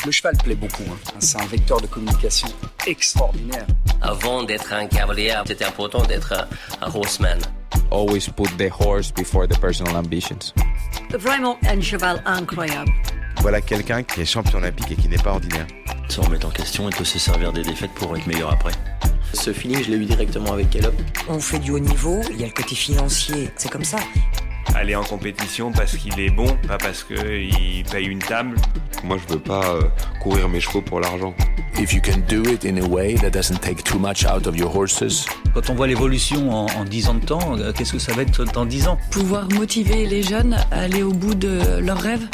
Le cheval plaît beaucoup, hein. C'est un vecteur de communication extraordinaire. Avant d'être un cavalier, c'était important d'être un horseman. Always put the horse before the personal ambitions. Vraiment un cheval incroyable. Voilà quelqu'un qui est champion olympique et qui n'est pas ordinaire. Se remettre en question et peut se servir des défaites pour être meilleur après. Ce feeling, je l'ai eu directement avec Caleb. On fait du haut niveau, il y a le côté financier, c'est comme ça. Aller en compétition parce qu'il est bon, pas parce qu'il paye une table. Moi, je veux pas courir mes chevaux pour l'argent. If you can do it in a way that doesn't take too much out of your horses. Quand on voit l'évolution en 10 ans de temps, qu'est-ce que ça va être dans 10 ans ? Pouvoir motiver les jeunes à aller au bout de leurs rêves.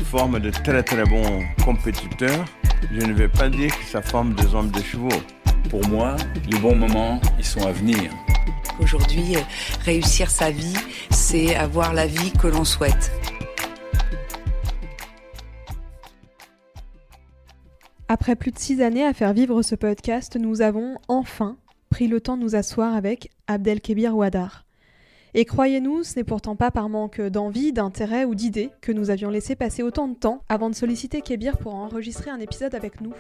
Forme de très très bons compétiteurs. Je ne vais pas dire que ça forme des hommes de chevaux. Pour moi, les bons moments, ils sont à venir. Aujourd'hui, réussir sa vie, c'est avoir la vie que l'on souhaite. Après plus de 6 années à faire vivre ce podcast, nous avons enfin pris le temps de nous asseoir avec Abdelkébir Ouaddar. Et croyez-nous, ce n'est pourtant pas par manque d'envie, d'intérêt ou d'idées que nous avions laissé passer autant de temps avant de solliciter Kébir pour enregistrer un épisode avec nous.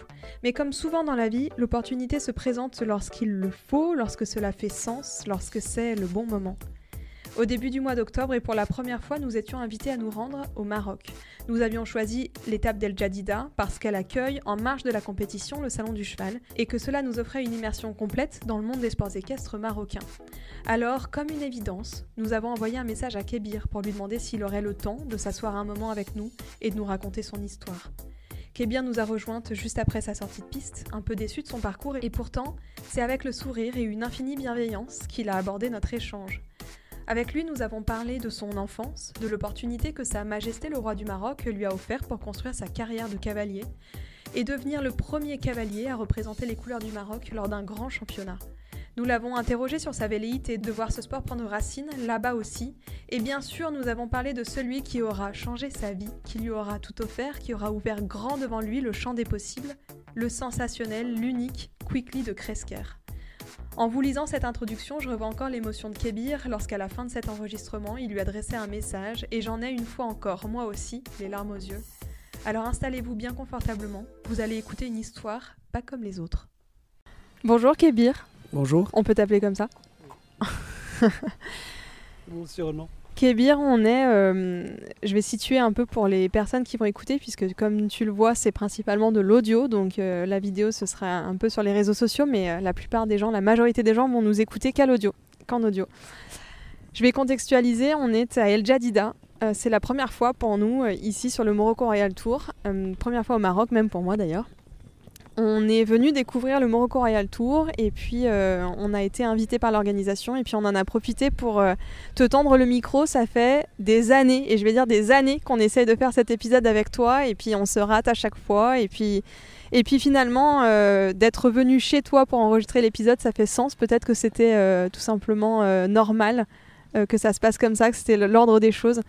Mais comme souvent dans la vie, l'opportunité se présente lorsqu'il le faut, lorsque cela fait sens, lorsque c'est le bon moment. Au début du mois d'octobre et pour la première fois, nous étions invités à nous rendre au Maroc. Nous avions choisi l'étape d'El Jadida parce qu'elle accueille en marge de la compétition le Salon du Cheval et que cela nous offrait une immersion complète dans le monde des sports équestres marocains. Alors, comme une évidence, nous avons envoyé un message à Kébir pour lui demander s'il aurait le temps de s'asseoir un moment avec nous et de nous raconter son histoire. Kébir nous a rejointes juste après sa sortie de piste, un peu déçu de son parcours et pourtant, c'est avec le sourire et une infinie bienveillance qu'il a abordé notre échange. Avec lui, nous avons parlé de son enfance, de l'opportunité que Sa Majesté le Roi du Maroc lui a offert pour construire sa carrière de cavalier et devenir le premier cavalier à représenter les couleurs du Maroc lors d'un grand championnat. Nous l'avons interrogé sur sa velléité de voir ce sport prendre racine là-bas aussi, et bien sûr nous avons parlé de celui qui aura changé sa vie, qui lui aura tout offert, qui aura ouvert grand devant lui le champ des possibles, le sensationnel, l'unique Quickly de Kresker. En vous lisant cette introduction, je revois encore l'émotion de Kébir lorsqu'à la fin de cet enregistrement, il lui adressait un message et j'en ai une fois encore, moi aussi, les larmes aux yeux. Alors installez-vous bien confortablement, vous allez écouter une histoire pas comme les autres. Bonjour Kébir. Bonjour. On peut t'appeler comme ça ? Bon, sûrement. Kébir, je vais situer un peu pour les personnes qui vont écouter, puisque comme tu le vois, c'est principalement de l'audio, donc la vidéo ce sera un peu sur les réseaux sociaux, mais la plupart des gens, la majorité des gens vont nous écouter qu'en audio. Je vais contextualiser, on est à El Jadida, c'est la première fois pour nous ici sur le Morocco Royal Tour, première fois au Maroc, même pour moi d'ailleurs. On est venu découvrir le Morocco Royal Tour et puis on a été invité par l'organisation et puis on en a profité pour te tendre le micro. Ça fait des années, et je vais dire des années, qu'on essaye de faire cet épisode avec toi et puis on se rate à chaque fois et puis finalement d'être venu chez toi pour enregistrer l'épisode, ça fait sens. Peut-être que c'était tout simplement normal que ça se passe comme ça, que c'était l'ordre des choses.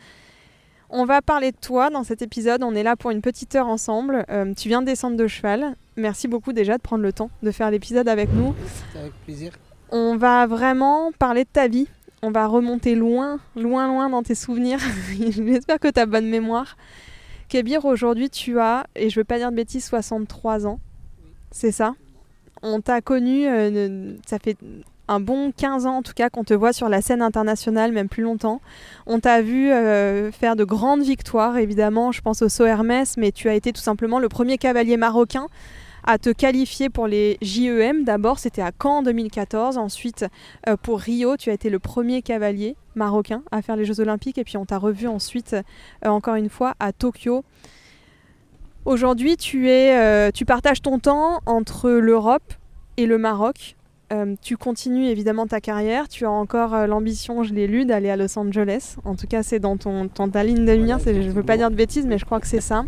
On va parler de toi dans cet épisode, on est là pour une petite heure ensemble. Tu viens de descendre de cheval. Merci beaucoup déjà de prendre le temps de faire l'épisode avec nous. C'était avec plaisir. On va vraiment parler de ta vie. On va remonter loin dans tes souvenirs. J'espère que tu as bonne mémoire. Kébir, aujourd'hui tu as, et je ne veux pas dire de bêtises, 63 ans. C'est ça ? On t'a connu, ça fait un bon 15 ans en tout cas qu'on te voit sur la scène internationale, même plus longtemps. On t'a vu faire de grandes victoires, évidemment, je pense au Saut Hermès, mais tu as été tout simplement le premier cavalier marocain à te qualifier pour les JEM. D'abord, c'était à Caen en 2014. Ensuite, pour Rio, tu as été le premier cavalier marocain à faire les Jeux Olympiques. Et puis, on t'a revu ensuite, encore une fois, à Tokyo. Aujourd'hui, tu partages ton temps entre l'Europe et le Maroc. Tu continues évidemment ta carrière. Tu as encore l'ambition, je l'ai lu, d'aller à Los Angeles. En tout cas, c'est dans ta ligne de lumière. Je ne veux pas dire de bêtises, mais je crois que c'est ça.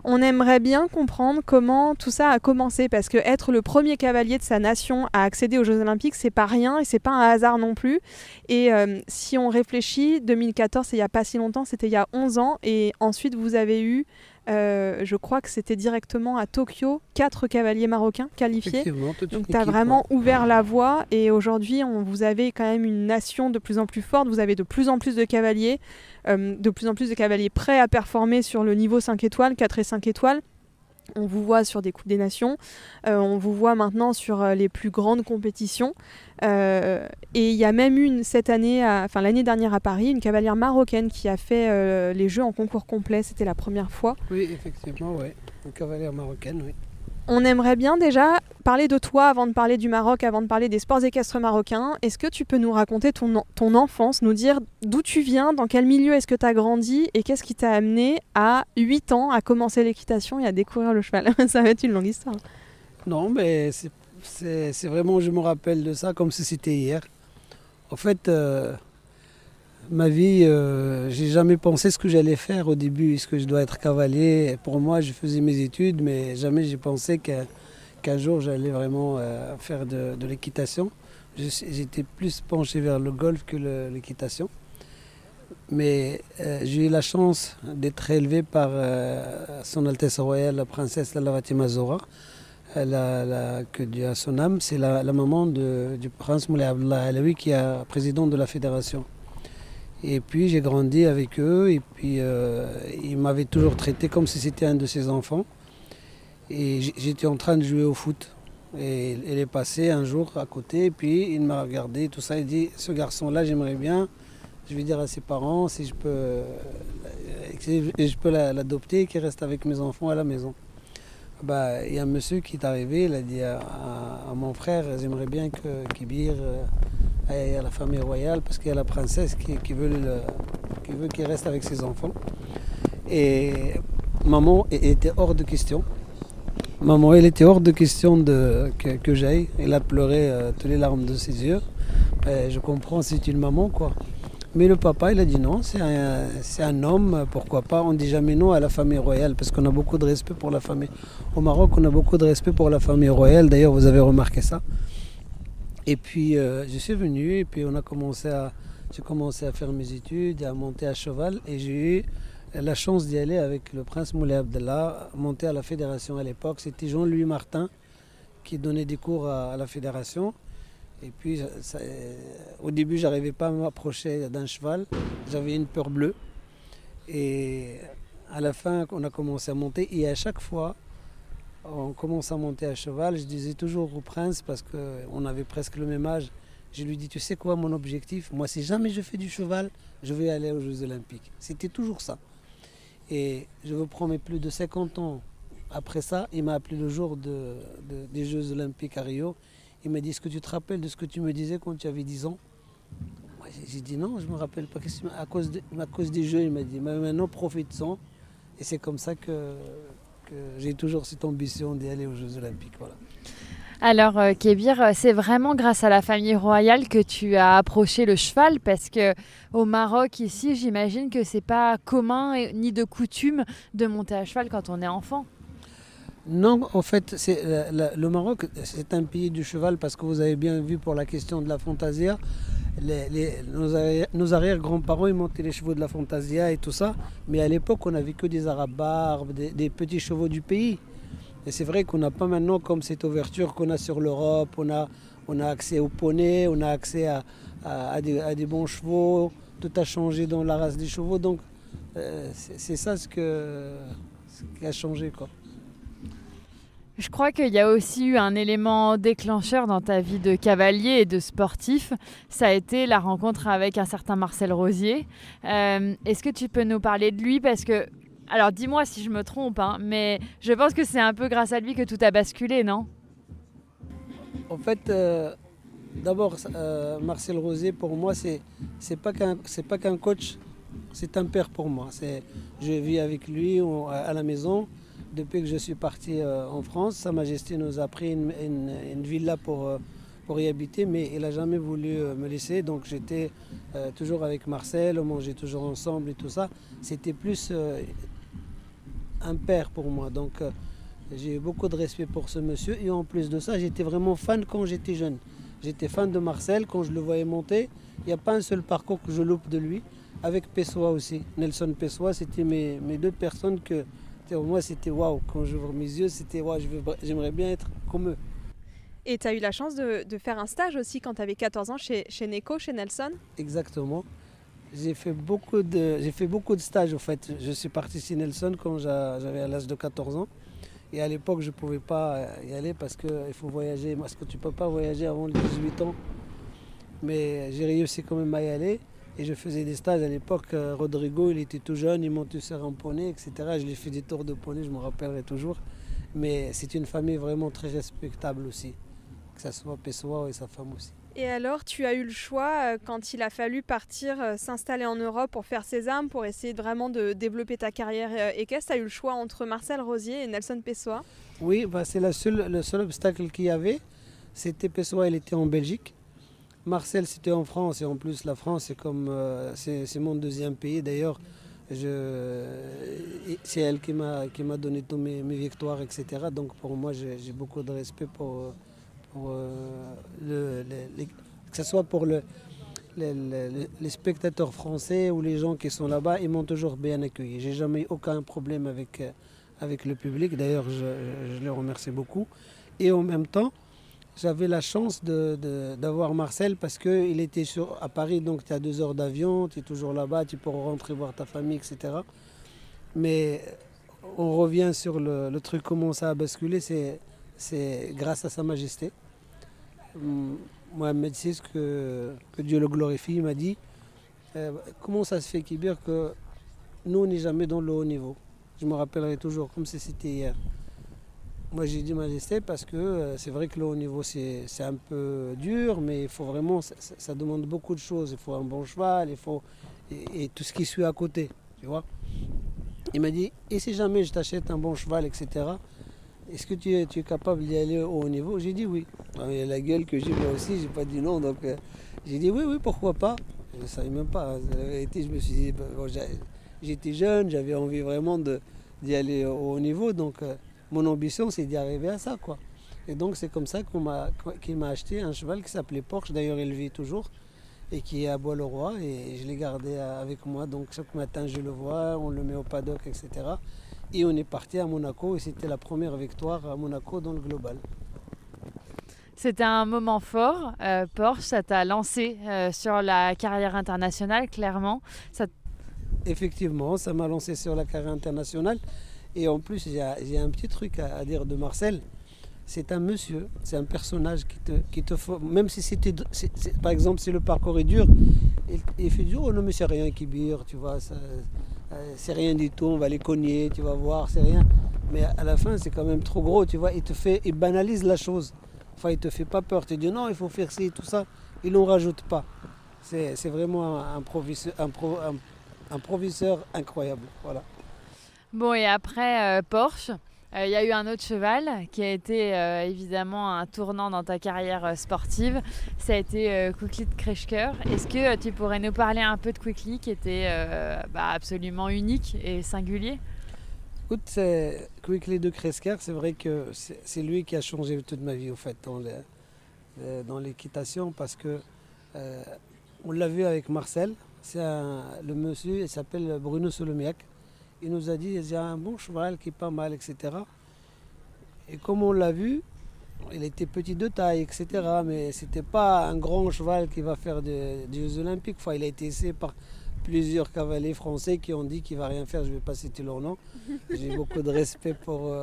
On aimerait bien comprendre comment tout ça a commencé, parce que être le premier cavalier de sa nation à accéder aux Jeux Olympiques, c'est pas rien et c'est pas un hasard non plus. Et si on réfléchit, 2014, c'est il y a pas si longtemps, c'était il y a 11 ans. Et ensuite, vous avez eu, je crois que c'était directement à Tokyo, 4 cavaliers marocains qualifiés. Donc tu as vraiment ouvert la voie et aujourd'hui, vous avez quand même une nation de plus en plus forte. Vous avez de plus en plus de cavaliers. Prêts à performer sur le niveau 5 étoiles, 4 et 5 étoiles. On vous voit sur des Coupes des Nations, on vous voit maintenant sur les plus grandes compétitions. Et il y a même eu cette année, l'année dernière à Paris, une cavalière marocaine qui a fait les Jeux en concours complet. C'était la première fois. Oui, effectivement, oui. Une cavalière marocaine, oui. On aimerait bien déjà parler de toi avant de parler du Maroc, avant de parler des sports équestres marocains. Est-ce que tu peux nous raconter ton enfance, nous dire d'où tu viens, dans quel milieu est-ce que tu as grandi et qu'est-ce qui t'a amené à 8 ans à commencer l'équitation et à découvrir le cheval? Ça va être une longue histoire. Non, mais c'est vraiment, je me rappelle de ça comme si c'était hier. En fait, ma vie, j'ai jamais pensé ce que j'allais faire au début. Est-ce que je dois être cavalier? Pour moi, je faisais mes études, mais jamais j'ai pensé qu'un jour j'allais vraiment faire de l'équitation. J'étais plus penché vers le golf que l'équitation. Mais j'ai eu la chance d'être élevé par Son Altesse Royale, la princesse Lalla Fatima Zora, que Dieu a son âme. C'est la maman du prince Moulay Abdallah Alaoui, qui est président de la fédération. Et puis j'ai grandi avec eux et puis ils m'avaient toujours traité comme si c'était un de ses enfants. Et j'étais en train de jouer au foot. Et elle est passée un jour à côté et puis il m'a regardé, tout ça, il dit ce garçon-là j'aimerais bien, je vais dire à ses parents si je peux l'adopter et qu'il reste avec mes enfants à la maison. Il y a un monsieur qui est arrivé, il a dit à mon frère, j'aimerais bien que Kébir aille à la famille royale parce qu'il y a la princesse qui veut qu'il reste avec ses enfants. Et maman était hors de question. Maman, elle était hors de question que j'aille. Elle a pleuré toutes les larmes de ses yeux. Je comprends, c'est une maman, quoi. Mais le papa, il a dit non, c'est un homme, pourquoi pas. On ne dit jamais non à la famille royale parce qu'on a beaucoup de respect pour la famille. Au Maroc, on a beaucoup de respect pour la famille royale. D'ailleurs, vous avez remarqué ça. Et puis, je suis venu et puis j'ai commencé à faire mes études, à monter à cheval. Et j'ai eu la chance d'y aller avec le prince Moulay Abdallah, monter à la fédération à l'époque. C'était Jean-Louis Martin qui donnait des cours à la fédération. Et puis, au début, je n'arrivais pas à m'approcher d'un cheval. J'avais une peur bleue. Et à la fin, on a commencé à monter. Et à chaque fois, on commence à monter à cheval. Je disais toujours au prince, parce qu'on avait presque le même âge, je lui dis, tu sais quoi, mon objectif? Moi, si jamais je fais du cheval, je vais aller aux Jeux Olympiques. C'était toujours ça. Et je vous promets, plus de 50 ans après ça, il m'a appelé le jour des Jeux Olympiques à Rio. Il m'a dit, est-ce que tu te rappelles de ce que tu me disais quand tu avais 10 ans? Moi, j'ai dit non, je ne me rappelle pas. À cause des Jeux, il m'a dit, mais maintenant profite-en. Et c'est comme ça que j'ai toujours cette ambition d'y aller aux Jeux Olympiques. Voilà. Alors Kébir, c'est vraiment grâce à la famille royale que tu as approché le cheval, parce qu'au Maroc ici, j'imagine que c'est pas commun ni de coutume de monter à cheval quand on est enfant. Non, en fait, le Maroc, c'est un pays du cheval parce que vous avez bien vu pour la question de la fantasia, nos arrière-grands-parents ils montaient les chevaux de la fantasia et tout ça, mais à l'époque on n'avait que des arabes barbes, des petits chevaux du pays. Et c'est vrai qu'on n'a pas maintenant comme cette ouverture qu'on a sur l'Europe, on a accès aux poneys, on a accès à des bons chevaux, tout a changé dans la race des chevaux, donc c'est ça ce qui a changé, quoi. Je crois qu'il y a aussi eu un élément déclencheur dans ta vie de cavalier et de sportif. Ça a été la rencontre avec un certain Marcel Rosier. Est-ce que tu peux nous parler de lui? Parce que, alors dis-moi si je me trompe, hein, mais je pense que c'est un peu grâce à lui que tout a basculé, non? En fait, d'abord, Marcel Rosier, pour moi, c'est pas qu'un coach, c'est un père pour moi. Je vis avec lui à la maison. Depuis que je suis parti en France, Sa Majesté nous a pris une villa pour y habiter, mais il n'a jamais voulu me laisser. Donc j'étais toujours avec Marcel, on mangeait toujours ensemble et tout ça. C'était plus un père pour moi. Donc j'ai eu beaucoup de respect pour ce monsieur. Et en plus de ça, j'étais vraiment fan quand j'étais jeune. J'étais fan de Marcel quand je le voyais monter. Il n'y a pas un seul parcours que je loupe de lui. Avec Pessoa aussi. Nelson Pessoa, c'était mes deux personnes que... Moi, c'était waouh. Quand j'ouvre mes yeux, c'était waouh, j'aimerais bien être comme eux. Et tu as eu la chance de faire un stage aussi quand tu avais 14 ans chez Neko, chez Nelson? Exactement. J'ai fait beaucoup de stages, en fait. Je suis parti chez Nelson quand j'avais à l'âge de 14 ans. Et à l'époque, je ne pouvais pas y aller parce qu'il faut voyager. Parce que tu ne peux pas voyager avant les 18 ans. Mais j'ai réussi quand même à y aller. Et je faisais des stages à l'époque. Rodrigo, il était tout jeune, il montait sur un poney, etc. Je lui ai fait des tours de poney, je me rappellerai toujours. Mais c'est une famille vraiment très respectable aussi. Que ce soit Pessoa et sa femme aussi. Et alors, tu as eu le choix, quand il a fallu partir s'installer en Europe pour faire ses armes, pour essayer vraiment de développer ta carrière équestre, tu as eu le choix entre Marcel Rosier et Nelson Pessoa? Oui, c'est le seul obstacle qu'il y avait. C'était Pessoa, il était en Belgique. Marcel, c'était en France. Et en plus, la France, c'est mon deuxième pays. D'ailleurs, c'est elle qui m'a donné toutes mes victoires, etc. Donc pour moi, j'ai beaucoup de respect que ce soit pour les spectateurs français ou les gens qui sont là-bas, ils m'ont toujours bien accueilli. J'ai jamais eu aucun problème avec le public. D'ailleurs, je les remercie beaucoup. Et en même temps, j'avais la chance d'avoir Marcel parce qu'il était à Paris, donc tu as 2 heures d'avion, tu es toujours là-bas, tu peux rentrer voir ta famille, etc. Mais on revient sur le truc, comment ça a basculé, c'est grâce à Sa Majesté. Mohamed VI, que Dieu le glorifie, il m'a dit comment ça se fait, Kibir, que nous on n'est jamais dans le haut niveau. Je me rappellerai toujours comme si c'était hier. Moi j'ai dit Majesté parce que c'est vrai que le haut niveau c'est un peu dur, mais il faut vraiment, ça demande beaucoup de choses. Il faut un bon cheval, et tout ce qui suit à côté, tu vois. Il m'a dit, et si jamais je t'achète un bon cheval, etc., est-ce que tu es capable d'y aller au haut niveau? J'ai dit oui. Il y a la gueule que j'ai moi aussi, j'ai pas dit non. Donc j'ai dit oui, pourquoi pas. Je ne savais même pas. La vérité, je me suis dit, j'étais jeune, j'avais envie vraiment d'y aller au haut niveau. Donc mon ambition, c'est d'y arriver à ça, quoi. Et donc c'est comme ça qu'il m'a acheté un cheval qui s'appelait Porsche. D'ailleurs, il vit toujours et qui est à Bois-le-Roi. Et je l'ai gardé avec moi. Donc chaque matin, je le vois, on le met au paddock, etc. Et on est parti à Monaco et c'était la première victoire à Monaco dans le global. C'était un moment fort. Porsche, ça t'a lancé sur la carrière internationale, clairement. Effectivement, ça m'a lancé sur la carrière internationale. Et en plus, j'ai un petit truc à dire de Marcel. C'est un monsieur, c'est un personnage qui te faut. Même si par exemple, si le parcours est dur, il fait dur, oh non, mais c'est rien qui bire, tu vois. C'est rien du tout, on va les cogner, tu vas voir, c'est rien. Mais à la fin, c'est quand même trop gros, tu vois. Il banalise la chose. Enfin, il te fait pas peur. Tu dis non, il faut faire ci, tout ça. Il n'en rajoute pas. C'est vraiment un proviseur incroyable. Voilà. Bon, et après Porsche, il y a eu un autre cheval qui a été évidemment un tournant dans ta carrière sportive. Ça a été Quickly de Kreschker. Est-ce que tu pourrais nous parler un peu de Quickly qui était absolument unique et singulier? Écoute, Quickly de Kreschker, c'est vrai que c'est lui qui a changé toute ma vie au fait dans l'équitation parce que on l'a vu avec Marcel. Le monsieur, il s'appelle Bruno Solomiac. Il nous a dit, il y a un bon cheval qui est pas mal, etc. Et comme on l'a vu, il était petit de taille, etc. Mais c'était pas un grand cheval qui va faire des Jeux Olympiques. Enfin, il a été essayé par plusieurs cavaliers français qui ont dit qu'il va rien faire. Je ne vais pas citer leur nom. J'ai beaucoup de respect pour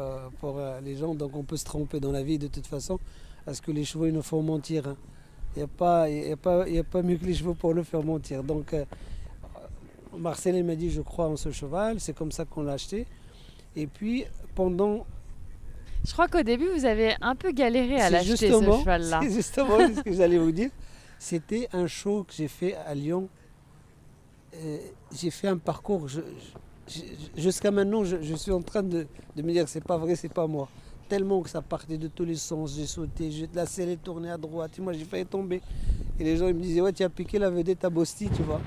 les gens. Donc on peut se tromper dans la vie de toute façon. Parce que les chevaux, ils nous font mentir. Hein. Il n'y a pas mieux que les chevaux pour nous faire mentir. Donc Marcel m'a dit je crois en ce cheval, c'est comme ça qu'on l'a acheté. Et puis pendant... Je crois qu'au début vous avez un peu galéré à l'acheter ce cheval-là. C'est justement ce que j'allais vous dire. C'était un show que j'ai fait à Lyon. J'ai fait un parcours. Jusqu'à maintenant je suis en train de me dire c'est pas vrai, c'est pas moi. Tellement que ça partait de tous les sens, j'ai sauté, la selle est tournée à droite, moi j'ai failli tomber. Et les gens ils me disaient ouais tu as piqué la vedette à Bosti, tu vois.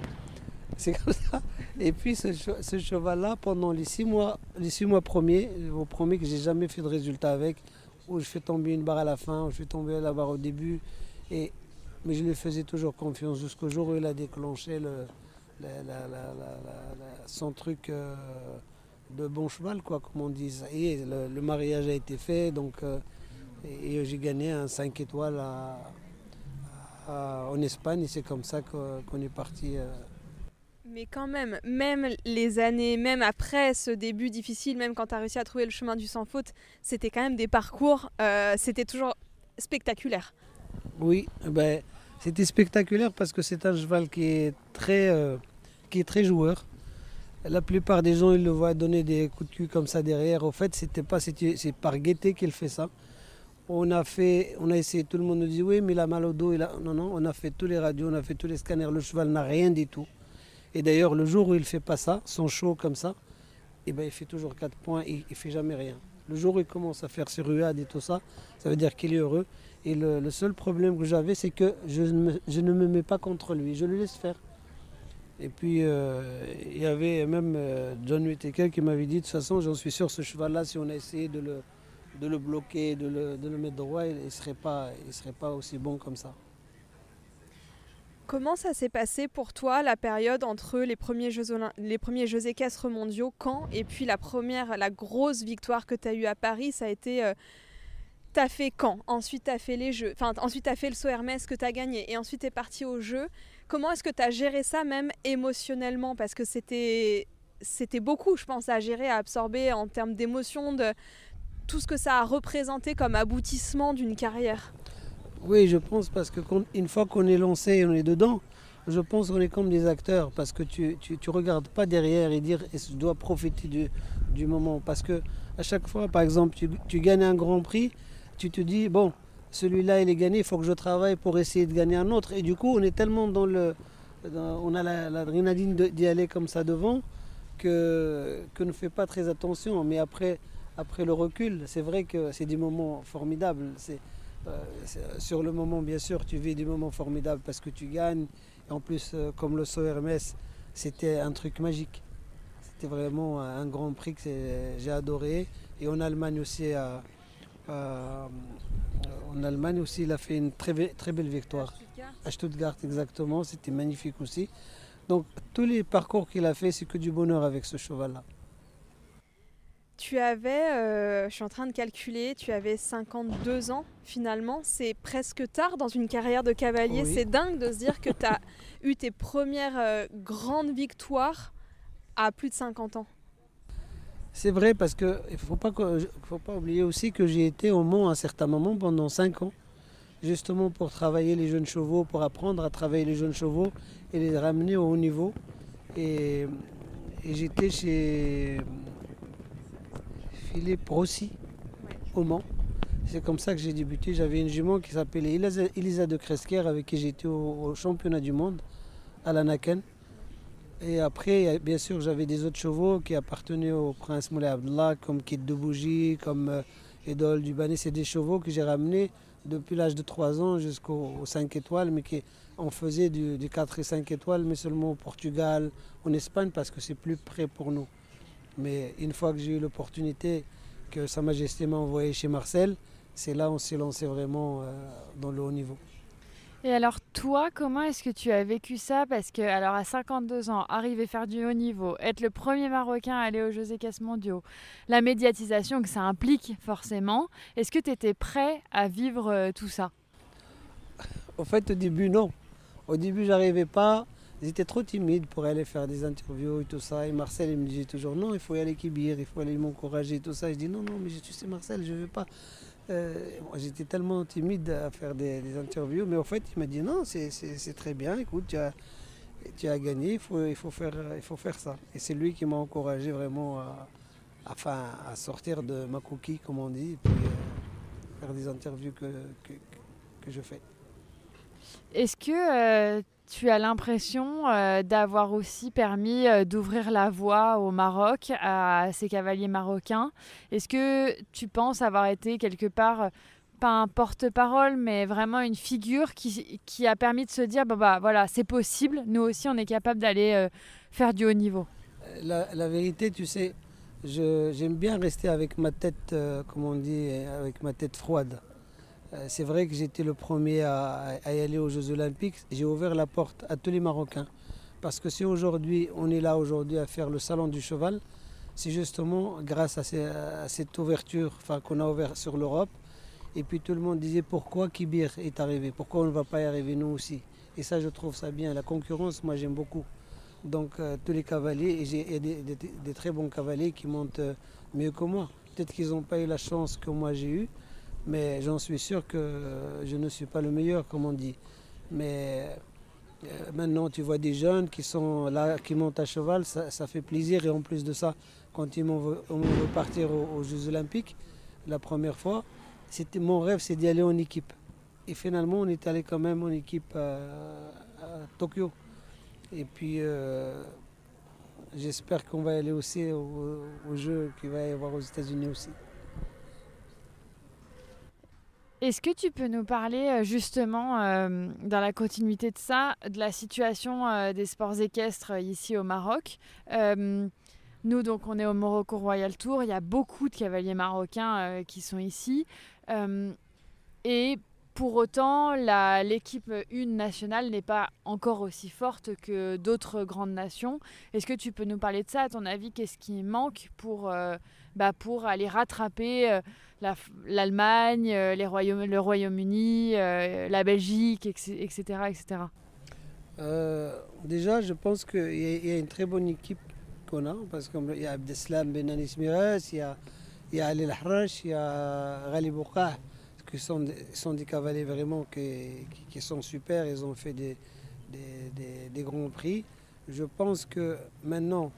C'est comme ça. Et puis ce cheval-là, pendant les 6 mois premiers, au premier que j'ai jamais fait de résultat avec, où je fais tomber une barre à la fin, où je fais tomber la barre au début, mais je lui faisais toujours confiance jusqu'au jour où il a déclenché son truc de bon cheval, quoi, comme on dit. Et le mariage a été fait, donc et j'ai gagné un 5 étoiles en Espagne, et c'est comme ça qu'on est parti. Mais quand même les années, même après ce début difficile, même quand tu as réussi à trouver le chemin du sans faute, c'était quand même des parcours, c'était toujours spectaculaire. Oui, c'était spectaculaire parce que c'est un cheval qui est très joueur. La plupart des gens, ils le voient donner des coups de cul comme ça derrière. Au fait, c'est par gaieté qu'il fait ça. On a essayé, tout le monde nous dit oui, mais il a mal au dos. Non, on a fait tous les radios, on a fait tous les scanners. Le cheval n'a rien du tout. Et d'ailleurs, le jour où il ne fait pas ça, son show comme ça, il fait toujours 4 points, il ne fait jamais rien. Le jour où il commence à faire ses ruades et tout ça, ça veut dire qu'il est heureux. Et le seul problème que j'avais, c'est que je ne me mets pas contre lui, je le laisse faire. Et puis, il y avait même John Whittaker qui m'avait dit, de toute façon, j'en suis sûr, ce cheval-là, si on a essayé de le bloquer, de le mettre droit, il ne serait pas aussi bon comme ça. Comment ça s'est passé pour toi la période entre les premiers Jeux équestres mondiaux, Caen, et puis la grosse victoire que tu as eue à Paris, ça a été... tu as fait Caen, ensuite tu as fait les Jeux, ensuite tu as fait le Saut Hermès que tu as gagné, et ensuite tu es parti aux Jeux. Comment est-ce que tu as géré ça même émotionnellement? Parce que c'était beaucoup, je pense, à gérer, à absorber en termes d'émotions, de tout ce que ça a représenté comme aboutissement d'une carrière. Oui, je pense parce qu'une fois qu'on est lancé et on est dedans, je pense qu'on est comme des acteurs parce que tu regardes pas derrière et dire je dois profiter du moment. Parce que à chaque fois, par exemple, tu gagnes un grand prix, tu te dis bon, celui-là il est gagné, il faut que je travaille pour essayer de gagner un autre. Et du coup, on est tellement on a l'adrénaline d'y aller comme ça devant que ne fait pas très attention. Mais après le recul, c'est vrai que c'est des moments formidables. Sur le moment, bien sûr, tu vis des moments formidables parce que tu gagnes. Et en plus, comme le Saut Hermès, c'était un truc magique. C'était vraiment un grand prix que j'ai adoré. Et en Allemagne aussi, il a fait une très belle victoire. À Stuttgart, exactement. C'était magnifique aussi. Donc, tous les parcours qu'il a fait, c'est que du bonheur avec ce cheval-là. Tu avais, je suis en train de calculer, tu avais 52 ans finalement, c'est presque tard dans une carrière de cavalier, oui. C'est dingue de se dire que tu as eu tes premières grandes victoires à plus de 50 ans. C'est vrai parce qu'il ne faut pas oublier aussi que j'ai été au Mans à un certain moment pendant 5 ans, justement pour travailler les jeunes chevaux, pour apprendre à travailler les jeunes chevaux et les ramener au haut niveau. Et j'étais chez Philippe Rossi, au Mans. C'est comme ça que j'ai débuté. J'avais une jument qui s'appelait Elisa de Kresker avec qui j'étais au championnat du monde à l'Anaken. Et après, bien sûr, j'avais des autres chevaux qui appartenaient au prince Moulay Abdallah, comme Kit de Bougie, comme Edol Dubané. C'est des chevaux que j'ai ramenés depuis l'âge de 3 ans jusqu'aux 5 étoiles, mais on faisait du 4 et 5 étoiles, mais seulement au Portugal, en Espagne, parce que c'est plus près pour nous. Mais une fois que j'ai eu l'opportunité que Sa Majesté m'a envoyé chez Marcel, c'est là où on s'est lancé vraiment dans le haut niveau. Et alors toi, comment est-ce que tu as vécu ça? Parce que alors à 52 ans, arriver faire du haut niveau, être le premier Marocain à aller aux Jeux équestres mondiaux, la médiatisation que ça implique forcément, est-ce que tu étais prêt à vivre tout ça? Au fait, au début, non. Au début, j'arrivais pas. J'étais trop timide pour aller faire des interviews et tout ça. Et Marcel, il me disait toujours non, il faut y aller Kibir, il faut aller m'encourager et tout ça. Je dis non, mais tu sais Marcel, je ne veux pas. J'étais tellement timide à faire des interviews, mais en fait, il m'a dit non, c'est très bien, écoute, tu as gagné, il faut faire ça. Et c'est lui qui m'a encouragé vraiment à sortir de ma coquille, comme on dit, et puis faire des interviews que je fais. Est-ce que tu as l'impression d'avoir aussi permis d'ouvrir la voie au Maroc, à ces cavaliers marocains? Est-ce que tu penses avoir été quelque part, pas un porte-parole, mais vraiment une figure qui a permis de se dire bah voilà, c'est possible, nous aussi on est capable d'aller faire du haut niveau? La vérité, tu sais, j'aime bien rester avec ma tête, comme on dit, avec ma tête froide. C'est vrai que j'étais le premier à y aller aux Jeux Olympiques. J'ai ouvert la porte à tous les Marocains. Parce que si aujourd'hui, on est là aujourd'hui à faire le salon du cheval, c'est justement grâce à cette ouverture qu'on a ouverte sur l'Europe. Et puis tout le monde disait pourquoi Kibir est arrivé, pourquoi on ne va pas y arriver nous aussi. Et ça, je trouve ça bien. La concurrence, moi j'aime beaucoup. Donc tous les cavaliers, et il y a des très bons cavaliers qui montent mieux que moi. Peut-être qu'ils n'ont pas eu la chance que moi j'ai eue, mais j'en suis sûr que je ne suis pas le meilleur, comme on dit. Mais maintenant, tu vois des jeunes qui sont là, qui montent à cheval, ça fait plaisir. Et en plus de ça, quand on veut partir aux Jeux Olympiques, la première fois, mon rêve, c'est d'y aller en équipe. Et finalement, on est allé quand même en équipe à Tokyo. Et puis, j'espère qu'on va aller aussi aux Jeux qu'il va y avoir aux États-Unis aussi. Est-ce que tu peux nous parler justement, dans la continuité de ça, de la situation des sports équestres ici au Maroc? Nous, donc, on est au Morocco Royal Tour. Il y a beaucoup de cavaliers marocains qui sont ici. Et pour autant, l'équipe 1 nationale n'est pas encore aussi forte que d'autres grandes nations. Est-ce que tu peux nous parler de ça? À ton avis, qu'est-ce qui manque pour aller rattraper l'Allemagne, le Royaume-Uni, la Belgique, etc. etc. Déjà, je pense qu'il y a une très bonne équipe qu'on a, parce qu'il y a Abdeslam Ben Anis Miras, il y a Ali El-Harash, il y a Ghali Bouqah, qui sont des cavaliers vraiment qui sont super. Ils ont fait des grands prix. Je pense que maintenant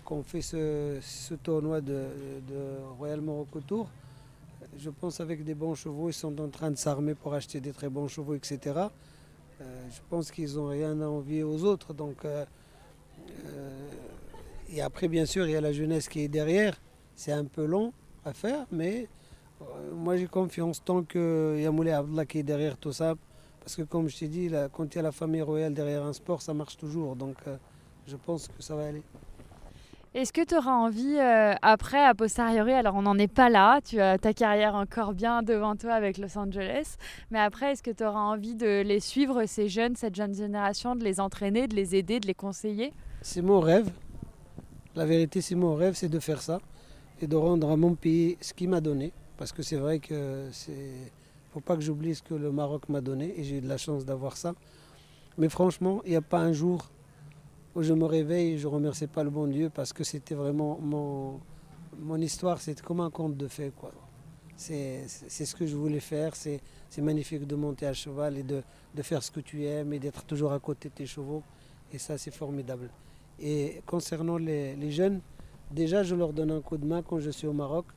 qu'on fait ce tournoi de Royal Morocco Tour, je pense avec des bons chevaux, ils sont en train de s'armer pour acheter des très bons chevaux, etc. Je pense qu'ils n'ont rien à envier aux autres. Donc, et après, bien sûr, il y a la jeunesse qui est derrière. C'est un peu long à faire, mais moi j'ai confiance tant qu'il y a Moulay Abdallah qui est derrière tout ça. Parce que comme je t'ai dit, quand il y a la famille royale derrière un sport, ça marche toujours. Donc je pense que ça va aller. Est-ce que tu auras envie, après, a posteriori, alors on n'en est pas là, tu as ta carrière encore bien devant toi avec Los Angeles, mais après, est-ce que tu auras envie de les suivre, ces jeunes, cette jeune génération, de les entraîner, de les aider, de les conseiller? C'est mon rêve. La vérité, c'est mon rêve, c'est de faire ça et de rendre à mon pays ce qu'il m'a donné. Parce que c'est vrai que faut pas que j'oublie ce que le Maroc m'a donné et j'ai eu de la chance d'avoir ça. Mais franchement, il n'y a pas un jour où je me réveille et je ne remercie pas le bon Dieu, parce que c'était vraiment mon histoire, c'était comme un conte de fées, quoi. C'est ce que je voulais faire, c'est magnifique de monter à cheval et de faire ce que tu aimes et d'être toujours à côté de tes chevaux. Et ça, c'est formidable. Et concernant les jeunes, déjà, je leur donne un coup de main quand je suis au Maroc.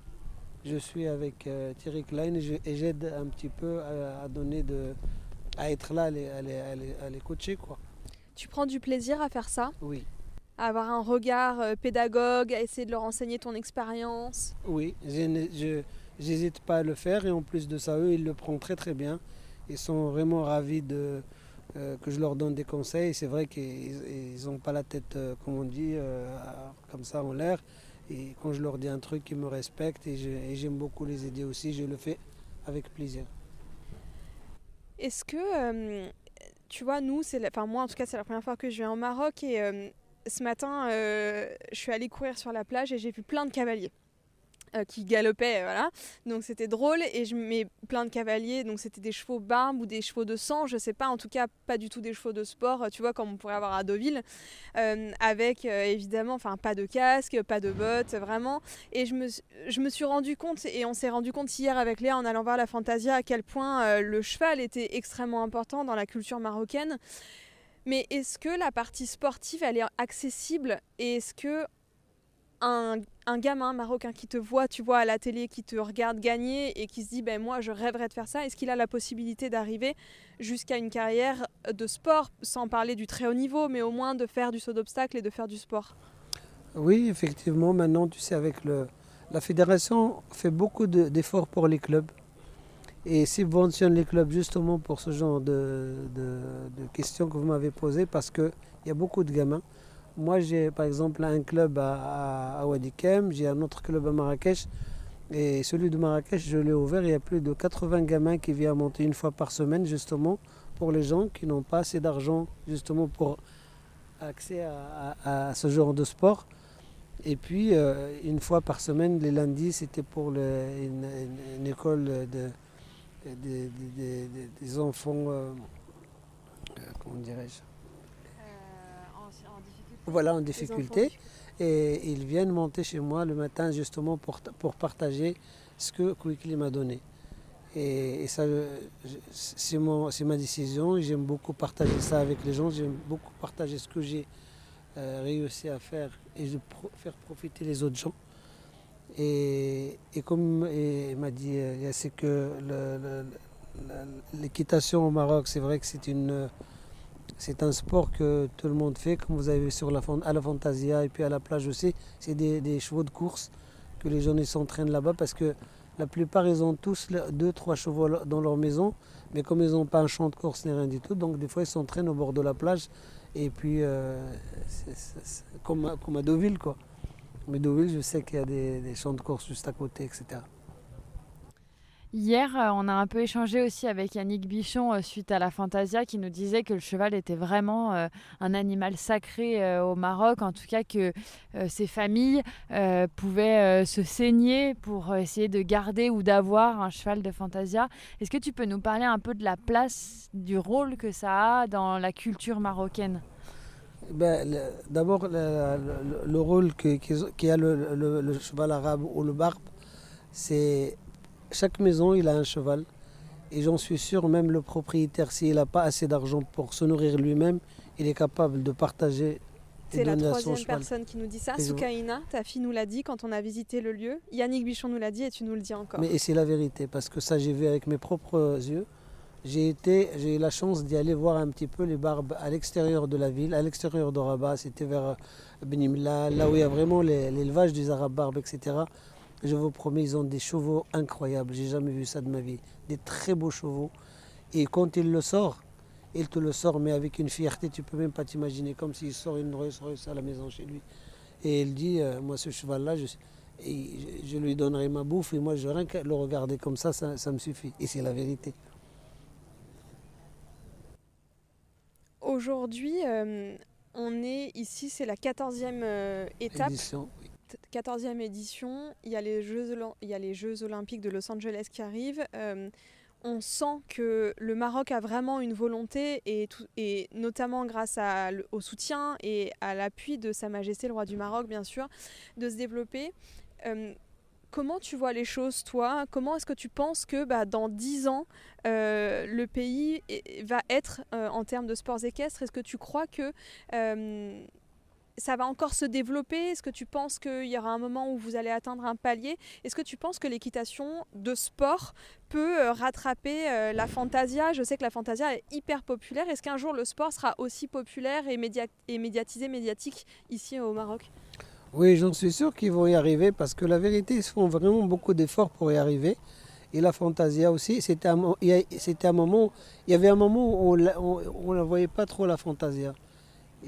Je suis avec Thierry Klein et j'aide un petit peu à être là, à les coacher, quoi. Tu prends du plaisir à faire ça? Oui. À avoir un regard pédagogue, à essayer de leur enseigner ton expérience? Oui, je n'hésite pas à le faire, et en plus de ça, eux, ils le prennent très très bien. Ils sont vraiment ravis que je leur donne des conseils. C'est vrai qu'ils n'ont pas la tête, comme on dit, comme ça en l'air. Et quand je leur dis un truc, ils me respectent, et j'aime beaucoup les aider aussi. Je le fais avec plaisir. Est-ce que, tu vois, nous, moi en tout cas, c'est la première fois que je viens au Maroc, et ce matin, je suis allée courir sur la plage et j'ai vu plein de cavaliers qui galopaient, voilà. Donc c'était drôle, et je mets plein de cavaliers, donc c'était des chevaux barbes ou des chevaux de sang, je sais pas, en tout cas pas du tout des chevaux de sport, tu vois, comme on pourrait avoir à Deauville, avec évidemment, enfin, pas de casque, pas de bottes, vraiment. Et je me suis rendu compte, et on s'est rendu compte hier avec Léa en allant voir la Fantasia, à quel point le cheval était extrêmement important dans la culture marocaine. Mais est-ce que la partie sportive, elle est accessible, et est-ce que un gamin marocain qui te voit, tu vois, à la télé, qui te regarde gagner et qui se dit ben moi je rêverais de faire ça, est-ce qu'il a la possibilité d'arriver jusqu'à une carrière de sport, sans parler du très haut niveau, mais au moins de faire du saut d'obstacle et de faire du sport? Oui, effectivement, maintenant tu sais, avec la fédération fait beaucoup d'efforts pour les clubs et subventionne les clubs justement pour ce genre de questions que vous m'avez posées, parce qu'il y a beaucoup de gamins. Moi, j'ai par exemple un club à Wadi Kem, j'ai un autre club à Marrakech, et celui de Marrakech, je l'ai ouvert. Il y a plus de 80 gamins qui viennent monter une fois par semaine, justement, pour les gens qui n'ont pas assez d'argent, justement, pour accès à ce genre de sport. Et puis, une fois par semaine, les lundis, c'était pour une école des enfants, comment dirais-je ? En difficulté. voilà, en difficulté. Et ils viennent monter chez moi le matin justement pour partager ce que Quickly m'a donné. Et ça, c'est ma décision. J'aime beaucoup partager ça avec les gens. J'aime beaucoup partager ce que j'ai réussi à faire et faire profiter les autres gens. Et comme il m'a dit, c'est que l'équitation au Maroc, c'est vrai que c'est un sport que tout le monde fait, comme vous avez vu à la Fantasia et puis à la plage aussi. C'est des chevaux de course que les gens ils s'entraînent là-bas parce que la plupart, ils ont tous 2-3 chevaux dans leur maison, mais comme ils n'ont pas un champ de course ni rien du tout, donc des fois ils s'entraînent au bord de la plage. Et puis, c'est comme à Deauville, quoi. Mais Deauville, je sais qu'il y a des champs de course juste à côté, etc. Hier, on a un peu échangé aussi avec Yannick Bichon suite à la Fantasia qui nous disait que le cheval était vraiment un animal sacré au Maroc, en tout cas que ces familles pouvaient se saigner pour essayer de garder ou d'avoir un cheval de Fantasia. Est-ce que tu peux nous parler un peu de la place, du rôle que ça a dans la culture marocaine ? D'abord, le rôle qu'a le cheval arabe ou le barbe, c'est... Chaque maison, il a un cheval. Et j'en suis sûr, même le propriétaire, s'il n'a pas assez d'argent pour se nourrir lui-même, il est capable de partager. C'est la troisième personne qui nous dit ça. Soukaina, ta fille nous l'a dit quand on a visité le lieu. Yannick Bichon nous l'a dit et tu nous le dis encore. Et c'est la vérité, parce que ça, j'ai vu avec mes propres yeux. J'ai eu la chance d'y aller voir un petit peu les barbes à l'extérieur de la ville, à l'extérieur de Rabat. C'était vers Benimla, là où il y a vraiment l'élevage des arabes barbes, etc. Je vous promets, ils ont des chevaux incroyables. J'ai jamais vu ça de ma vie. Des très beaux chevaux. Et quand il te le sort, mais avec une fierté, tu peux même pas t'imaginer, comme s'il sort une Rolls-Royce à la maison chez lui. Et il dit, moi ce cheval-là, je lui donnerai ma bouffe et moi je rien qu'à le regarder comme ça me suffit. Et c'est la vérité. Aujourd'hui, on est ici, c'est la 14e étape. Édition, oui. 14e édition, il y a les Jeux Olympiques de Los Angeles qui arrivent. On sent que le Maroc a vraiment une volonté, et notamment grâce au soutien et à l'appui de Sa Majesté le Roi du Maroc, bien sûr, de se développer. Comment tu vois les choses, toi ? Comment est-ce que tu penses que dans 10 ans, le pays va être en termes de sports équestres ? Est-ce que tu crois que ça va encore se développer ? Est-ce que tu penses qu'il y aura un moment où vous allez atteindre un palier ? Est-ce que tu penses que l'équitation de sport peut rattraper la Fantasia ? Je sais que la Fantasia est hyper populaire. Est-ce qu'un jour le sport sera aussi populaire et médiatique ici au Maroc ? Oui, j'en suis sûr qu'ils vont y arriver parce que la vérité, ils font vraiment beaucoup d'efforts pour y arriver. Et la Fantasia aussi, il y avait un moment où on ne voyait pas trop la Fantasia.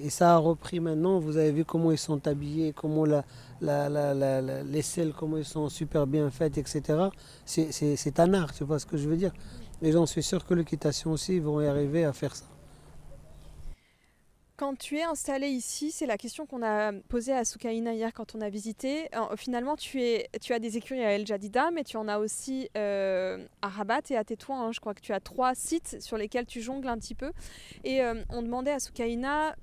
Et ça a repris maintenant, vous avez vu comment ils sont habillés, comment les selles, comment ils sont super bien faites, etc. C'est un art, tu vois ce que je veux dire. Et j'en suis sûr que l'équitation aussi, ils vont y arriver à faire ça. Quand tu es installé ici, c'est la question qu'on a posée à Soukaina hier quand on a visité. Finalement, tu as des écuries à El Jadida, mais tu en as aussi à Rabat et à Tétouan. Je crois que tu as 3 sites sur lesquels tu jongles un petit peu. Et on demandait à Soukaina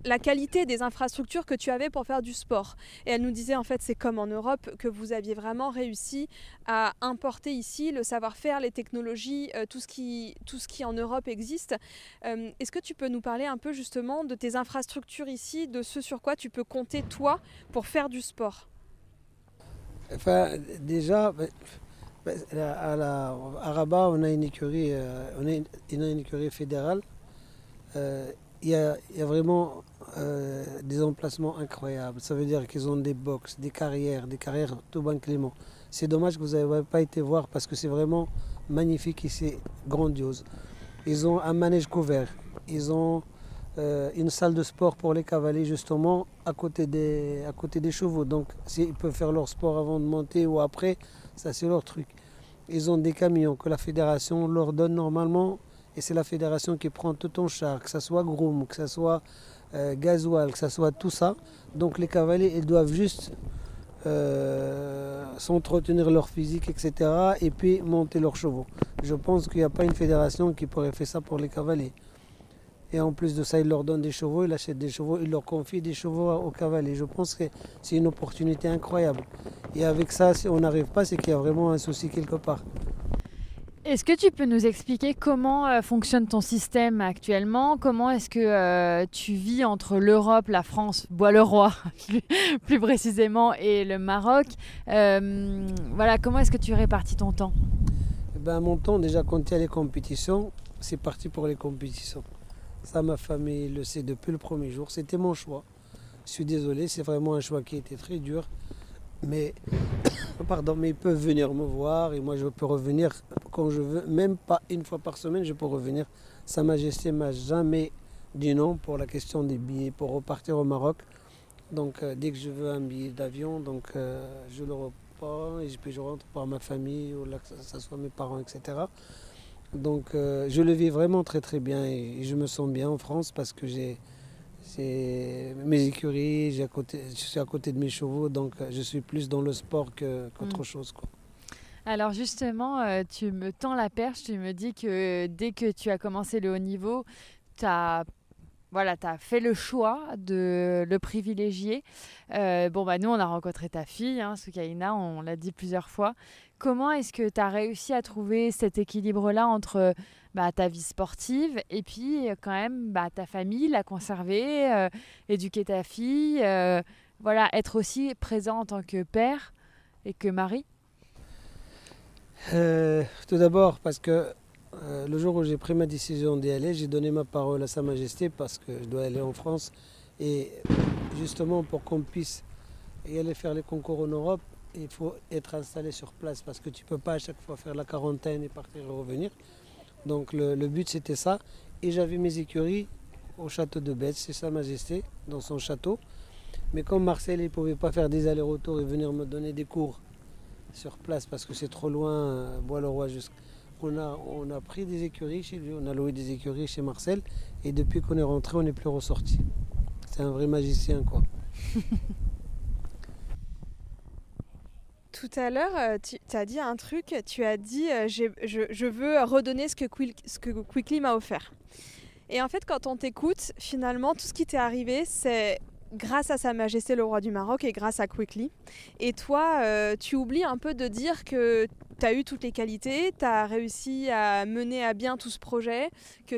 la qualité des infrastructures que tu avais pour faire du sport. Et elle nous disait, en fait, c'est comme en Europe, que vous aviez vraiment réussi à importer ici le savoir-faire, les technologies, tout ce qui en Europe existe. Est-ce que tu peux nous parler un peu justement de tes infrastructures ici, de ce sur quoi tu peux compter toi pour faire du sport ? Enfin, déjà, à Rabat, on a une écurie, fédérale. Il y a vraiment des emplacements incroyables. Ça veut dire qu'ils ont des box, des carrières tout ban Clément. C'est dommage que vous n'avez pas été voir parce que c'est vraiment magnifique et c'est grandiose. Ils ont un manège couvert. Ils ont une salle de sport pour les cavaliers justement à côté des chevaux. Donc ils peuvent faire leur sport avant de monter ou après, ça c'est leur truc. Ils ont des camions que la fédération leur donne normalement. Et c'est la fédération qui prend tout en charge, que ce soit groom, que ce soit gasoil, que ce soit tout ça. Donc les cavaliers, ils doivent juste s'entretenir leur physique, etc. Et puis monter leurs chevaux. Je pense qu'il n'y a pas une fédération qui pourrait faire ça pour les cavaliers. Et en plus de ça, il leur donne des chevaux, il achète des chevaux, il leur confie des chevaux aux cavaliers. Je pense que c'est une opportunité incroyable. Et avec ça, si on n'arrive pas, c'est qu'il y a vraiment un souci quelque part. Est-ce que tu peux nous expliquer comment fonctionne ton système actuellement? Comment est-ce que tu vis entre l'Europe, la France, Bois-le-Roi plus précisément, et le Maroc? Voilà, comment est-ce que tu répartis ton temps? Mon temps, déjà, quand il y a les compétitions, c'est parti pour les compétitions. Ça, ma famille le sait depuis le premier jour. C'était mon choix. Je suis désolé, c'est vraiment un choix qui était très dur. Mais ils peuvent venir me voir et moi je peux revenir quand je veux, même pas une fois par semaine, je peux revenir. Sa Majesté m'a jamais dit non pour la question des billets pour repartir au Maroc. Donc dès que je veux un billet d'avion, je le reprends et puis je rentre par ma famille ou là que ce soit mes parents, etc. Donc je le vis vraiment très très bien et je me sens bien en France parce que j'ai mes écuries, je suis à côté de mes chevaux, donc je suis plus dans le sport qu'autre chose, quoi. Alors justement, tu me tends la perche, tu me dis que dès que tu as commencé le haut niveau, tu as fait le choix de le privilégier. Nous, on a rencontré ta fille, Soukaina, on l'a dit plusieurs fois. Comment est-ce que tu as réussi à trouver cet équilibre-là entre ta vie sportive et puis quand même ta famille, la conserver, éduquer ta fille, être aussi présent en tant que père et que mari? Tout d'abord parce que le jour où j'ai pris ma décision d'y aller, j'ai donné ma parole à Sa Majesté parce que je dois aller en France. Et justement pour qu'on puisse y aller faire les concours en Europe, il faut être installé sur place parce que tu ne peux pas à chaque fois faire la quarantaine et partir et revenir. Donc le but c'était ça. Et j'avais mes écuries au château de Betz, c'est Sa Majesté, dans son château. Mais comme Marcel ne pouvait pas faire des allers-retours et venir me donner des cours sur place parce que c'est trop loin, Bois-le-Roi on a pris des écuries chez lui, on a loué des écuries chez Marcel et depuis qu'on est rentré, on n'est plus ressorti. C'est un vrai magicien, quoi. Tout à l'heure, tu as dit un truc, tu as dit je veux redonner ce que Quickly m'a offert. Et en fait, quand on t'écoute, finalement, tout ce qui t'est arrivé, c'est grâce à Sa Majesté le Roi du Maroc et grâce à Quickly. Et toi, tu oublies un peu de dire que tu as eu toutes les qualités, tu as réussi à mener à bien tout ce projet, que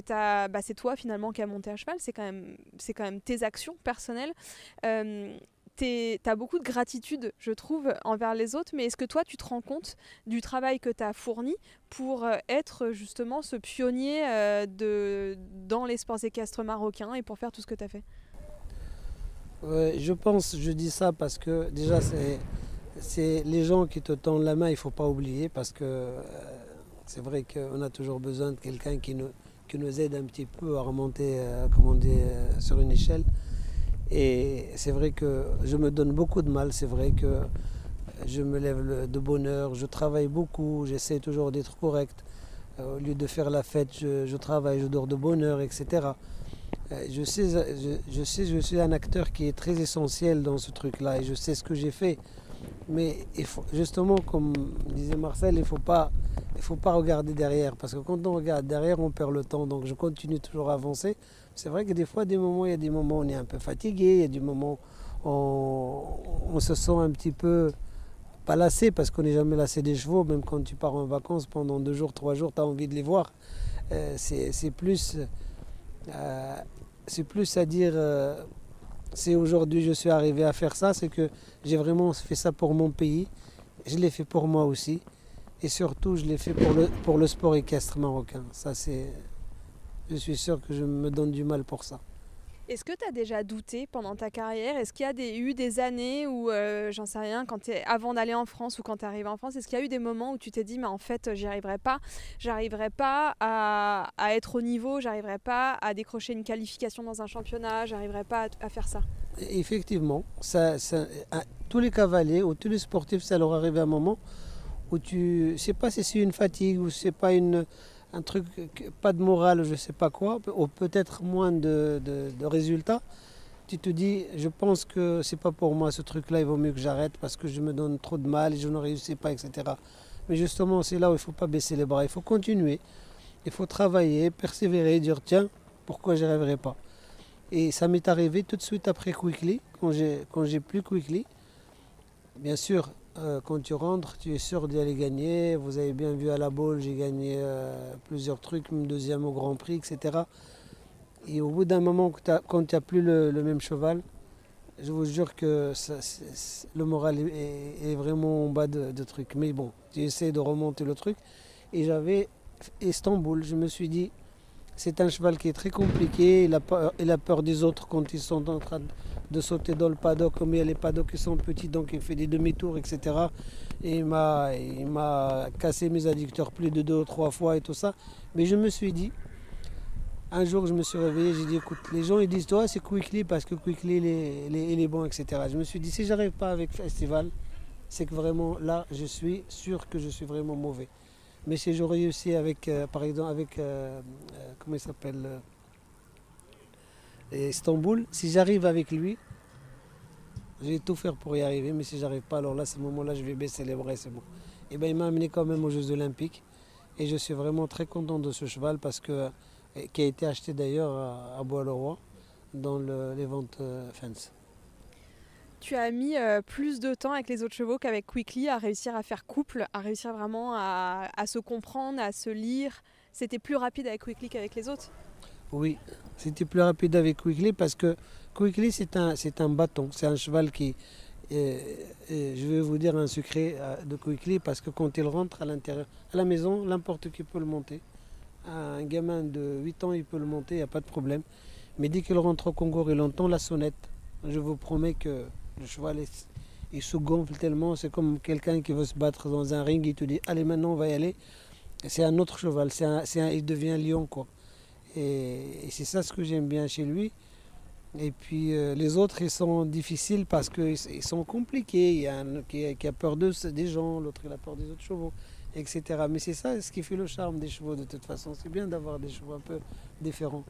c'est toi finalement qui as monté à cheval, c'est quand même tes actions personnelles. Tu as beaucoup de gratitude, je trouve, envers les autres, mais est-ce que toi, tu te rends compte du travail que tu as fourni pour être justement ce pionnier dans les sports équestres marocains et pour faire tout ce que tu as fait? Je dis ça parce que déjà, c'est les gens qui te tendent la main, il ne faut pas oublier, parce que c'est vrai qu'on a toujours besoin de quelqu'un qui nous aide un petit peu à remonter sur une échelle. Et c'est vrai que je me donne beaucoup de mal, c'est vrai que je me lève de bonne heure, je travaille beaucoup, j'essaie toujours d'être correct. Au lieu de faire la fête, je travaille, je dors de bonne heure, etc. Je suis un acteur qui est très essentiel dans ce truc-là et je sais ce que j'ai fait. Mais justement, comme disait Marcel, il faut pas regarder derrière. Parce que quand on regarde derrière, on perd le temps. Donc je continue toujours à avancer. C'est vrai que il y a des moments où on est un peu fatigué. Il y a des moments où on se sent un petit peu pas lassé parce qu'on n'est jamais lassé des chevaux. Même quand tu pars en vacances pendant 2 jours, 3 jours, tu as envie de les voir. C'est plus à dire... Si aujourd'hui je suis arrivé à faire ça, c'est que j'ai vraiment fait ça pour mon pays. Je l'ai fait pour moi aussi. Et surtout, je l'ai fait pour le sport équestre marocain. Je suis sûr que je me donne du mal pour ça. Est-ce que tu as déjà douté pendant ta carrière? Est-ce qu'il y a eu des années où, j'en sais rien, avant d'aller en France ou quand tu es arrivé en France, est-ce qu'il y a eu des moments où tu t'es dit, mais en fait, j'arriverai pas à être au niveau, j'arriverai pas à décrocher une qualification dans un championnat, j'arriverai pas à faire ça? Effectivement, tous les cavaliers ou tous les sportifs, ça leur arrive à un moment où tu ne sais pas si c'est une fatigue ou c'est pas un truc, pas de morale, je sais pas quoi, ou peut-être moins de résultats. Tu te dis, je pense que c'est pas pour moi ce truc-là, il vaut mieux que j'arrête parce que je me donne trop de mal et je ne réussis pas, etc. Mais justement, c'est là où il ne faut pas baisser les bras, il faut continuer, il faut travailler, persévérer, dire tiens, pourquoi je rêverais pas. Et ça m'est arrivé tout de suite après Quickly, quand j'ai plus Quickly. Bien sûr, quand tu rentres, tu es sûr d'y aller gagner. Vous avez bien vu à la boule, j'ai gagné plusieurs trucs, même deuxième au Grand Prix, etc. Et au bout d'un moment, quand tu n'as plus le même cheval, je vous jure que le moral est vraiment en bas de truc. Mais bon, tu essaies de remonter le truc. Et j'avais Istanbul, je me suis dit, c'est un cheval qui est très compliqué, il a peur des autres quand ils sont en train de sauter dans le paddock, comme il y a les paddocks qui sont petits, donc il fait des demi-tours, etc. Et il m'a cassé mes adducteurs plus de 2 ou 3 fois et tout ça. Mais je me suis dit, un jour je me suis réveillé, j'ai dit écoute, les gens ils disent toi c'est Quickly parce que Quickly il est bon, etc. Je me suis dit si j'arrive pas avec Festival, c'est que vraiment là je suis sûr que je suis vraiment mauvais. Mais si j'aurais réussi avec, par exemple, avec, comment il s'appelle, Istanbul, si j'arrive avec lui, je vais tout faire pour y arriver. Mais si j'arrive pas, alors là, à ce moment-là, je vais baisser les bras, c'est bon. Et ben, il m'a amené quand même aux Jeux Olympiques. Et je suis vraiment très content de ce cheval parce que, qui a été acheté d'ailleurs à Bois-le-Roi dans les ventes fence. Tu as mis plus de temps avec les autres chevaux qu'avec Quickly à réussir à faire couple, à réussir vraiment à se comprendre, à se lire. C'était plus rapide avec Quickly qu'avec les autres? Oui, c'était plus rapide avec Quickly parce que Quickly c'est un bâton, c'est un cheval qui... je vais vous dire un secret de Quickly parce que quand il rentre à l'intérieur, à la maison, n'importe qui peut le monter. Un gamin de 8 ans il peut le monter, il n'y a pas de problème. Mais dès qu'il rentre au Congo, il entend la sonnette. Je vous promets que le cheval, il se gonfle tellement, c'est comme quelqu'un qui veut se battre dans un ring, il te dit allez maintenant on va y aller. C'est un autre cheval, il devient lion quoi. Et c'est ça ce que j'aime bien chez lui. Et puis les autres ils sont difficiles parce qu'ils sont compliqués. Il y a un qui a peur des gens, l'autre il a peur des autres chevaux, etc. Mais c'est ça ce qui fait le charme des chevaux de toute façon. C'est bien d'avoir des chevaux un peu différents.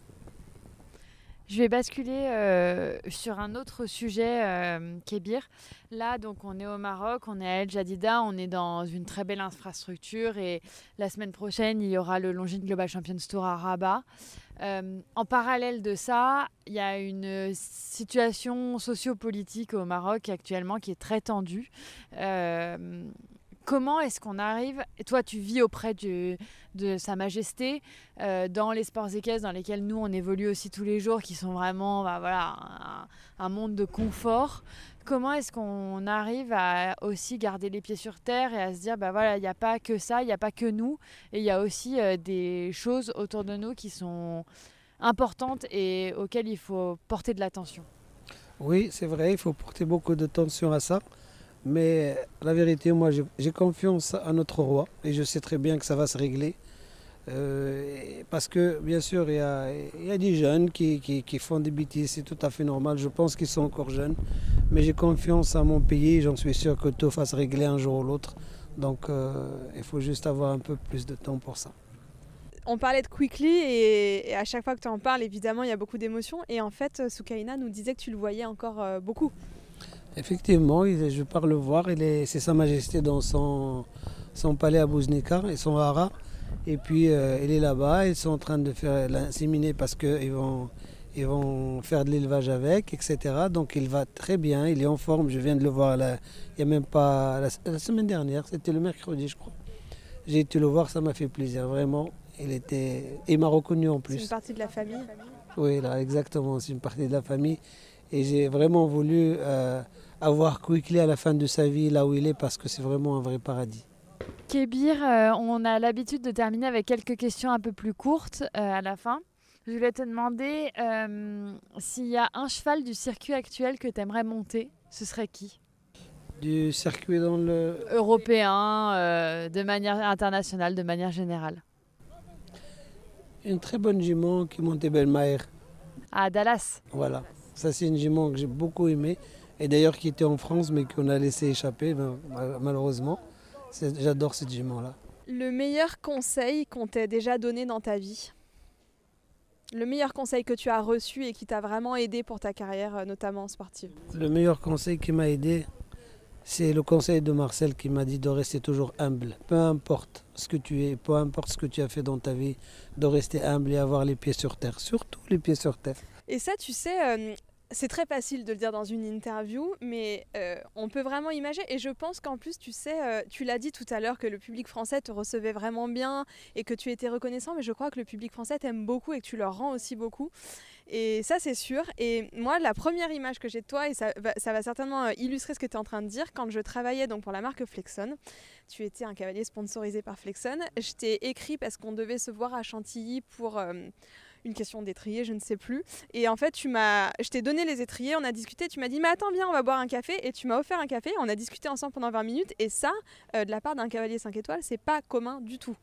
Je vais basculer sur un autre sujet, Kébir. Là, donc, on est au Maroc, on est à El Jadida, on est dans une très belle infrastructure et la semaine prochaine, il y aura le Longines Global Champions Tour à Rabat. En parallèle de ça, il y a une situation sociopolitique au Maroc actuellement qui est très tendue. Comment est-ce qu'on arrive, toi tu vis auprès de Sa Majesté, dans les sports équestres dans lesquels nous on évolue aussi tous les jours, qui sont vraiment un monde de confort. Comment est-ce qu'on arrive à aussi garder les pieds sur terre et à se dire il n'y a pas que ça, il n'y a pas que nous, et il y a aussi des choses autour de nous qui sont importantes et auxquelles il faut porter de l'attention? Oui, c'est vrai, il faut porter beaucoup d'attention à ça. Mais la vérité, moi, j'ai confiance à notre roi et je sais très bien que ça va se régler. Parce que, bien sûr, il y a des jeunes qui font des bêtises, c'est tout à fait normal. Je pense qu'ils sont encore jeunes. Mais j'ai confiance à mon pays et j'en suis sûr que tout va se régler un jour ou l'autre. Donc, il faut juste avoir un peu plus de temps pour ça. On parlait de Quickly et à chaque fois que tu en parles, évidemment, il y a beaucoup d'émotions. Et en fait, Soukaina nous disait que tu le voyais encore beaucoup. Effectivement, je pars le voir, c'est Sa Majesté dans son palais à Bouznika et son hara. Et puis il est là-bas, ils sont en train de faire l'inséminer parce qu'ils vont faire de l'élevage avec, etc. Donc il va très bien, il est en forme, je viens de le voir il n'y a même pas la semaine dernière, c'était le mercredi je crois. J'ai été le voir, ça m'a fait plaisir, vraiment. Il m'a reconnu en plus. C'est une partie de la famille? Oui, là, exactement, c'est une partie de la famille. Et j'ai vraiment voulu avoir Quickly à la fin de sa vie là où il est parce que c'est vraiment un vrai paradis. Kébir, on a l'habitude de terminer avec quelques questions un peu plus courtes à la fin. Je voulais te demander s'il y a un cheval du circuit actuel que tu aimerais monter, ce serait qui? Du circuit dans le... Européen, de manière internationale, de manière générale. Une très bonne jument qui montait Belmaer. À Dallas. Voilà, ça c'est une jument que j'ai beaucoup aimée. Et d'ailleurs qui était en France mais qu'on a laissé échapper malheureusement. J'adore cette jument-là. Le meilleur conseil qu'on t'ait déjà donné dans ta vie? Le meilleur conseil que tu as reçu et qui t'a vraiment aidé pour ta carrière, notamment sportive? Le meilleur conseil qui m'a aidé, C'est le conseil de Marcel qui m'a dit de rester toujours humble. Peu importe ce que tu es, peu importe ce que tu as fait dans ta vie, de rester humble et avoir les pieds sur terre. Surtout les pieds sur terre. Et ça, tu sais, c'est très facile de le dire dans une interview, mais on peut vraiment imaginer. Et je pense qu'en plus, tu sais, tu l'as dit tout à l'heure que le public français te recevait vraiment bien et que tu étais reconnaissant, mais je crois que le public français t'aime beaucoup et que tu leur rends aussi beaucoup. Et ça, c'est sûr. Et moi, la première image que j'ai de toi, et ça va certainement illustrer ce que tu es en train de dire, quand je travaillais donc pour la marque Flexon, tu étais un cavalier sponsorisé par Flexon, je t'ai écrit parce qu'on devait se voir à Chantilly pour... une question d'étrier, je ne sais plus. Et en fait, je t'ai donné les étriers, on a discuté, tu m'as dit « mais attends, viens, on va boire un café ». Et tu m'as offert un café, on a discuté ensemble pendant 20 minutes. Et ça, de la part d'un cavalier 5 étoiles, c'est pas commun du tout.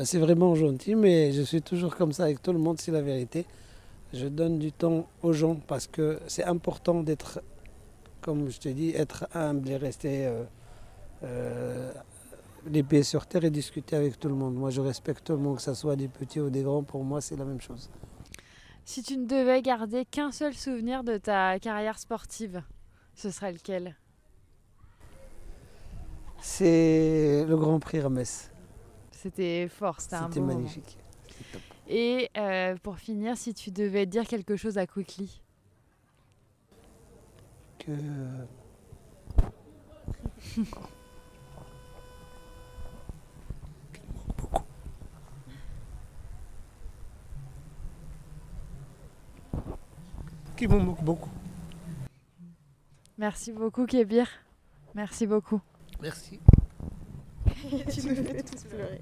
C'est vraiment gentil, mais je suis toujours comme ça avec tout le monde, c'est la vérité. Je donne du temps aux gens parce que c'est important d'être, comme je te dis, être humble et rester... les pieds sur terre et discuter avec tout le monde. Moi, je respecte tout le monde, que ce soit des petits ou des grands. Pour moi, c'est la même chose. Si tu ne devais garder qu'un seul souvenir de ta carrière sportive, ce serait lequel? C'est le Grand Prix Rames. C'était fort, c'était un beau moment. C'était magnifique. Et pour finir, si tu devais dire quelque chose à Quickly? Que... qui me manque beaucoup. Merci beaucoup, Kébir. Merci beaucoup. Merci. Tu me fais tous pleurer.